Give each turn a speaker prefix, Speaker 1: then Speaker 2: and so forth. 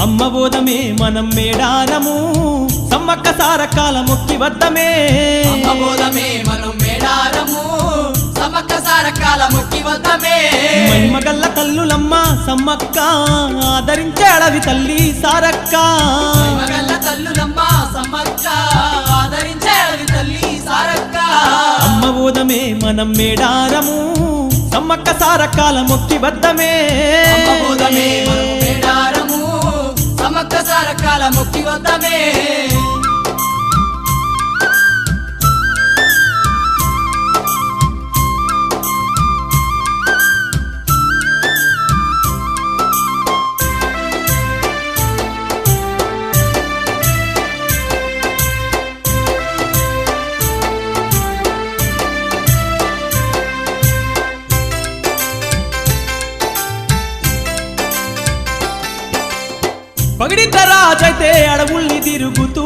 Speaker 1: అమ్మ బోధమే మనం మేడారము సమ్మక్క సారకాల మొక్కి వద్దమే
Speaker 2: అమ్మ బోధమే మనం మేడారము సమ్మక్క సారకాల మొక్కి వద్దమే
Speaker 1: మహిమగల్ల తల్లులమ్మ సమ్మక్క ఆదరించే అడవి తల్లి సారక్క
Speaker 2: మగల్ల తల్లులమ్మ సమ్మక్క ఆదరించే అడవి తల్లి సారక్క
Speaker 1: అమ్మ బోధమే మనం మేడారము సమ్మక్క సారకాల మొక్కి వద్దమే
Speaker 2: అమ్మ బోధమే మనం మేడారము సమ్మక్క సారకాల మొక్కి వద్దమే
Speaker 1: పగిడిద్ద రాజైతే అడవుల్ని తిరుగుతూ